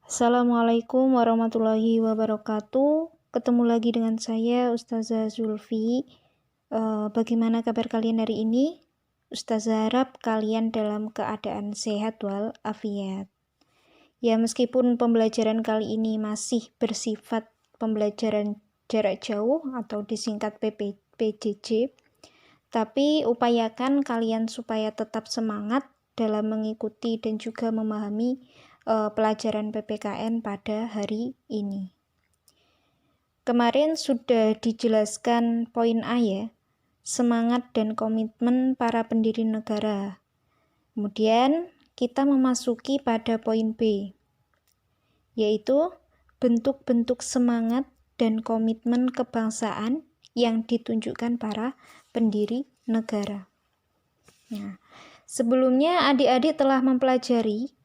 Assalamualaikum warahmatullahi wabarakatuh. Ketemu lagi dengan saya Ustazah Zulfi. Bagaimana kabar kalian hari ini? Ustazah harap kalian dalam keadaan sehat walafiat. Ya, meskipun pembelajaran kali ini masih bersifat pembelajaran jarak jauh atau disingkat PJJ, tapi upayakan kalian supaya tetap semangat dalam mengikuti dan juga memahami pelajaran PPKN pada hari ini. Kemarin sudah dijelaskan poin A ya, semangat dan komitmen para pendiri negara. Kemudian kita memasuki pada poin B, yaitu bentuk-bentuk semangat dan komitmen kebangsaan yang ditunjukkan para pendiri negara. Nah, sebelumnya adik-adik telah mempelajari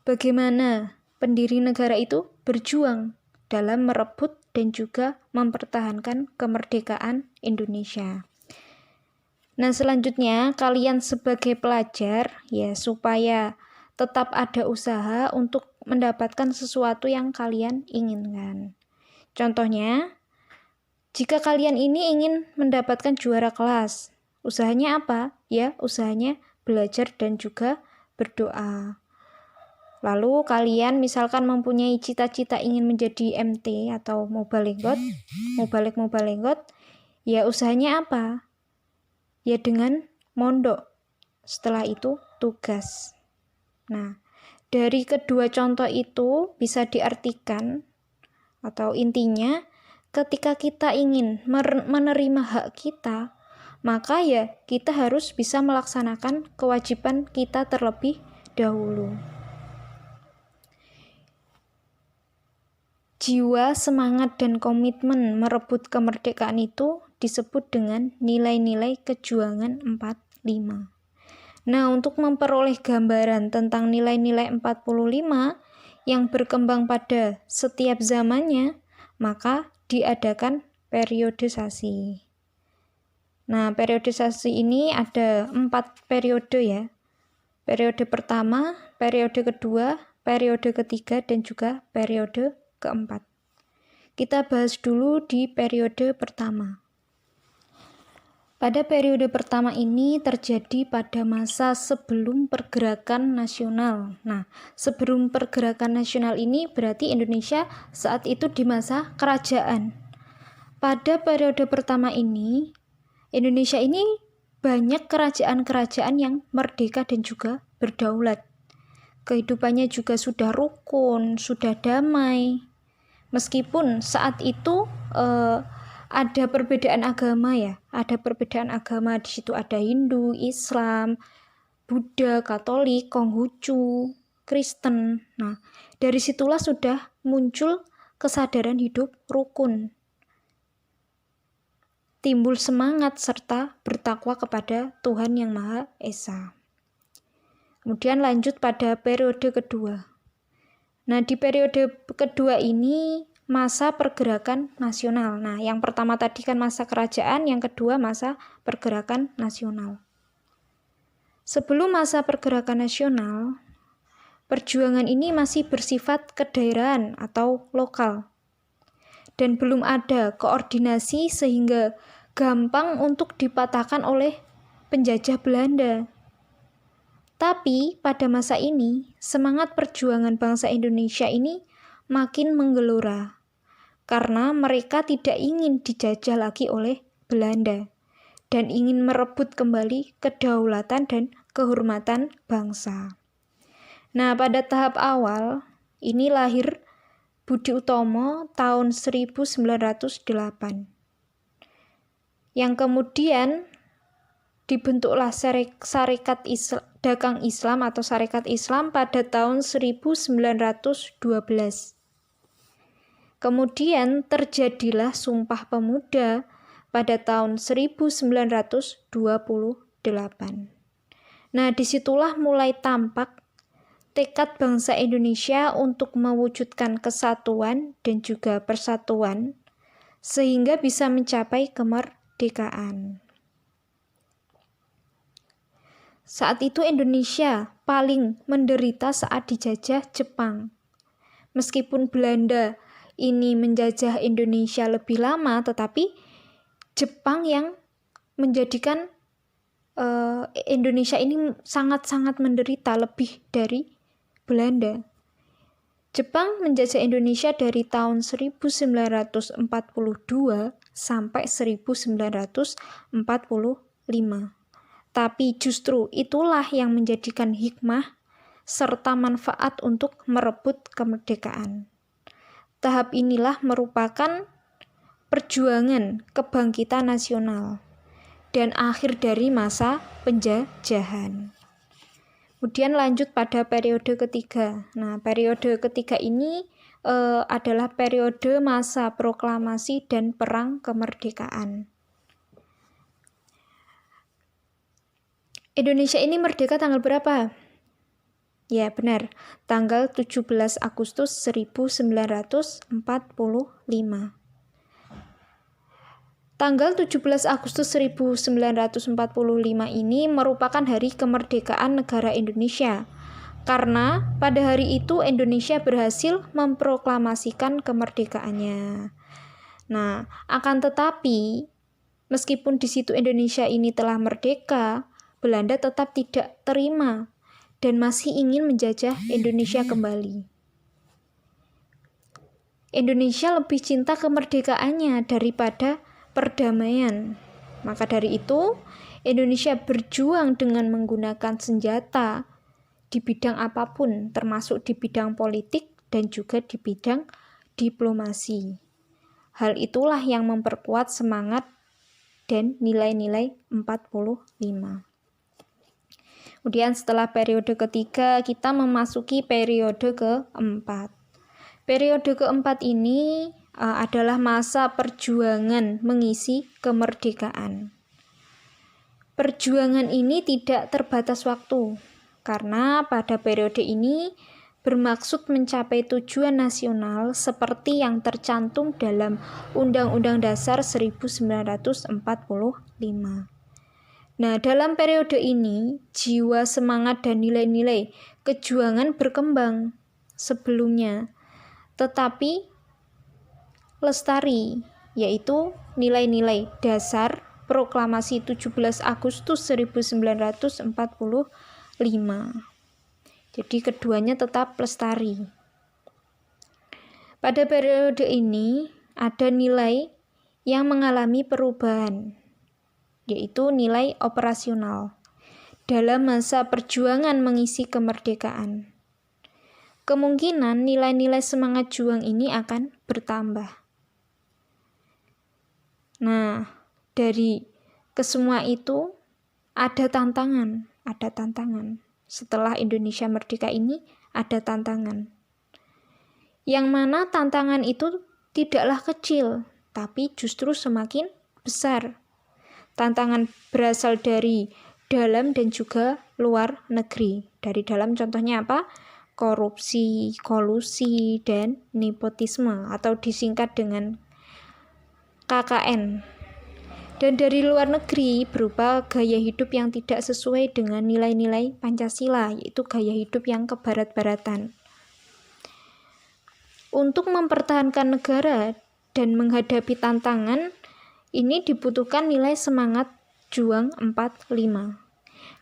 bagaimana pendiri negara itu berjuang dalam merebut dan juga mempertahankan kemerdekaan Indonesia. Nah, selanjutnya kalian sebagai pelajar ya supaya tetap ada usaha untuk mendapatkan sesuatu yang kalian inginkan. Contohnya, jika kalian ini ingin mendapatkan juara kelas, usahanya apa? Ya, usahanya belajar dan juga berdoa. Lalu kalian misalkan mempunyai cita-cita ingin menjadi MT atau Mubalik, ya usahanya apa? Ya dengan mondok. Setelah itu tugas. Nah, dari kedua contoh itu bisa diartikan atau intinya ketika kita ingin menerima hak kita, maka ya kita harus bisa melaksanakan kewajiban kita terlebih dahulu. Jiwa, semangat, dan komitmen merebut kemerdekaan itu disebut dengan nilai-nilai kejuangan 45. Nah, untuk memperoleh gambaran tentang nilai-nilai 45 yang berkembang pada setiap zamannya, maka diadakan periodisasi. Nah, periodisasi ini ada 4 periode ya. Periode pertama, periode kedua, periode ketiga, dan juga periode keempat. Kita bahas dulu di periode pertama. Pada periode pertama ini terjadi pada masa sebelum pergerakan nasional. Nah, sebelum pergerakan nasional ini berarti Indonesia saat itu di masa kerajaan. Pada periode pertama ini, Indonesia ini banyak kerajaan-kerajaan yang merdeka dan juga berdaulat. Kehidupannya juga sudah rukun, sudah damai. Meskipun saat itu ada perbedaan agama ya, ada perbedaan agama di situ ada Hindu, Islam, Buddha, Katolik, Konghucu, Kristen. Nah, dari situlah sudah muncul kesadaran hidup rukun. Timbul semangat serta bertakwa kepada Tuhan Yang Maha Esa. Kemudian lanjut pada periode kedua. Nah, di periode kedua ini masa pergerakan nasional. Nah, yang pertama tadi kan masa kerajaan, yang kedua masa pergerakan nasional. Sebelum masa pergerakan nasional, perjuangan ini masih bersifat kedaerahan atau lokal. Dan belum ada koordinasi sehingga gampang untuk dipatahkan oleh penjajah Belanda. Tapi pada masa ini, semangat perjuangan bangsa Indonesia ini makin menggelora karena mereka tidak ingin dijajah lagi oleh Belanda dan ingin merebut kembali kedaulatan dan kehormatan bangsa. Nah, pada tahap awal ini lahir Budi Utomo tahun 1908 yang kemudian dibentuklah Sarekat Dagang Islam atau Sarekat Islam pada tahun 1912. Kemudian terjadilah Sumpah Pemuda pada tahun 1928. Nah, disitulah mulai tampak tekad bangsa Indonesia untuk mewujudkan kesatuan dan juga persatuan sehingga bisa mencapai kemerdekaan. Saat itu Indonesia paling menderita saat dijajah Jepang. Meskipun Belanda ini menjajah Indonesia lebih lama, tetapi Jepang yang menjadikan Indonesia ini sangat-sangat menderita lebih dari Belanda. Jepang menjajah Indonesia dari tahun 1942 sampai 1945. Tapi justru itulah yang menjadikan hikmah serta manfaat untuk merebut kemerdekaan. Tahap inilah merupakan perjuangan kebangkitan nasional dan akhir dari masa penjajahan. Kemudian lanjut pada periode ketiga. Nah, periode ketiga ini adalah periode masa proklamasi dan perang kemerdekaan. Indonesia ini merdeka tanggal berapa? Ya, benar. Tanggal 17 Agustus 1945. Tanggal 17 Agustus 1945 ini merupakan hari kemerdekaan negara Indonesia. Karena pada hari itu Indonesia berhasil memproklamasikan kemerdekaannya. Nah, akan tetapi meskipun di situ Indonesia ini telah merdeka, Belanda tetap tidak terima dan masih ingin menjajah Indonesia kembali. Indonesia lebih cinta kemerdekaannya daripada perdamaian. Maka dari itu, Indonesia berjuang dengan menggunakan senjata di bidang apapun, termasuk di bidang politik dan juga di bidang diplomasi. Hal itulah yang memperkuat semangat dan nilai-nilai 45. Kemudian setelah periode ketiga, kita memasuki periode keempat. Periode keempat ini adalah masa perjuangan mengisi kemerdekaan. Perjuangan ini tidak terbatas waktu, karena pada periode ini bermaksud mencapai tujuan nasional seperti yang tercantum dalam Undang-Undang Dasar 1945. Nah, dalam periode ini, jiwa semangat dan nilai-nilai kejuangan berkembang sebelumnya, tetapi lestari, yaitu nilai-nilai dasar proklamasi 17 Agustus 1945. Jadi keduanya tetap lestari. Pada periode ini ada nilai yang mengalami perubahan, yaitu nilai operasional dalam masa perjuangan mengisi kemerdekaan. Kemungkinan nilai-nilai semangat juang ini akan bertambah. Nah, dari kesemua itu ada tantangan. Setelah Indonesia merdeka ini ada tantangan. Yang mana tantangan itu tidaklah kecil, tapi justru semakin besar. Tantangan berasal dari dalam dan juga luar negeri. Dari dalam contohnya apa? Korupsi, kolusi, dan nepotisme atau disingkat dengan KKN. Dan dari luar negeri berupa gaya hidup yang tidak sesuai dengan nilai-nilai Pancasila, yaitu gaya hidup yang kebarat-baratan. Untuk mempertahankan negara dan menghadapi tantangan, ini dibutuhkan nilai semangat juang 45.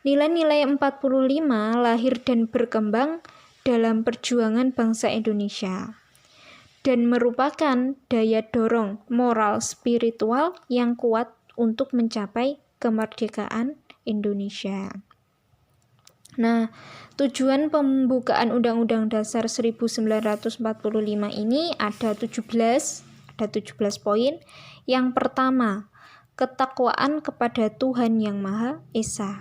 Nilai-nilai 45 lahir dan berkembang dalam perjuangan bangsa Indonesia dan merupakan daya dorong moral spiritual yang kuat untuk mencapai kemerdekaan Indonesia. Nah, tujuan pembukaan Undang-Undang Dasar 1945 ini ada 17 poin. Yang pertama, ketakwaan kepada Tuhan Yang Maha Esa.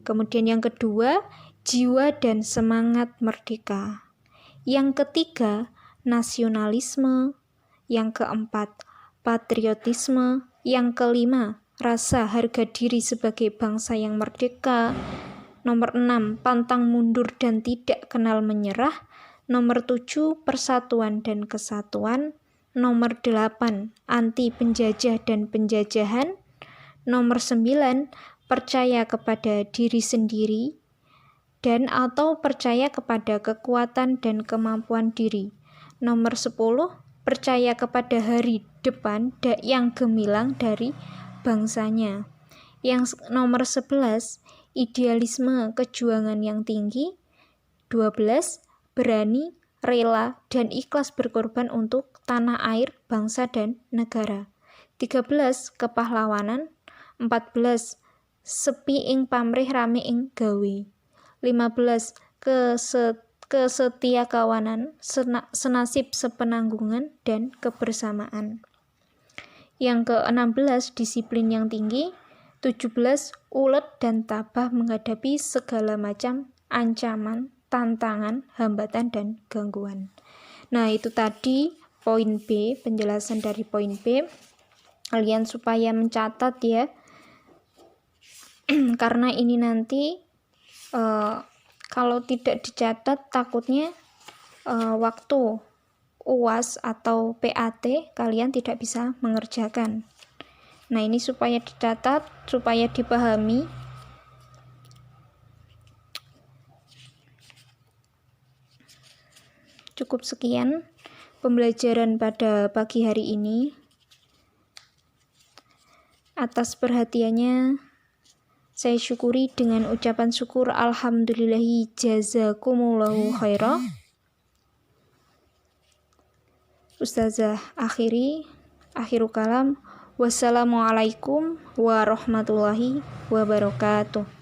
Kemudian yang kedua, jiwa dan semangat merdeka. Yang ketiga, nasionalisme. Yang keempat, patriotisme. Yang kelima, rasa harga diri sebagai bangsa yang merdeka. Nomor 6, pantang mundur dan tidak kenal menyerah. Nomor 7, persatuan dan kesatuan. Nomor 8, anti penjajah dan penjajahan. Nomor 9, percaya kepada diri sendiri. dan atau percaya kepada kekuatan dan kemampuan diri. Nomor 10, percaya kepada hari depan yang gemilang dari bangsanya. Yang nomor 11, idealisme kejuangan yang tinggi. 12, berani, rela, dan ikhlas berkorban untuk tanah air, bangsa, dan negara. 13, kepahlawanan. 14, sepi ing pamrih rame ing gawe. 15, kesetiakawanan, senasib sepenanggungan, dan kebersamaan. Yang ke-16, disiplin yang tinggi. 17, ulet dan tabah menghadapi segala macam ancaman, tantangan, hambatan, dan gangguan. Nah, itu tadi poin B, penjelasan dari poin B. Kalian supaya mencatat ya, karena ini nanti kalau tidak dicatat takutnya waktu UAS atau PAT kalian tidak bisa mengerjakan. Nah, ini supaya dicatat, supaya dipahami. Cukup sekian pembelajaran pada pagi hari ini. Atas perhatiannya saya syukuri dengan ucapan syukur alhamdulillahi jazakumullahu khairah. Ustazah akhiru kalam. Wassalamualaikum warahmatullahi wabarakatuh.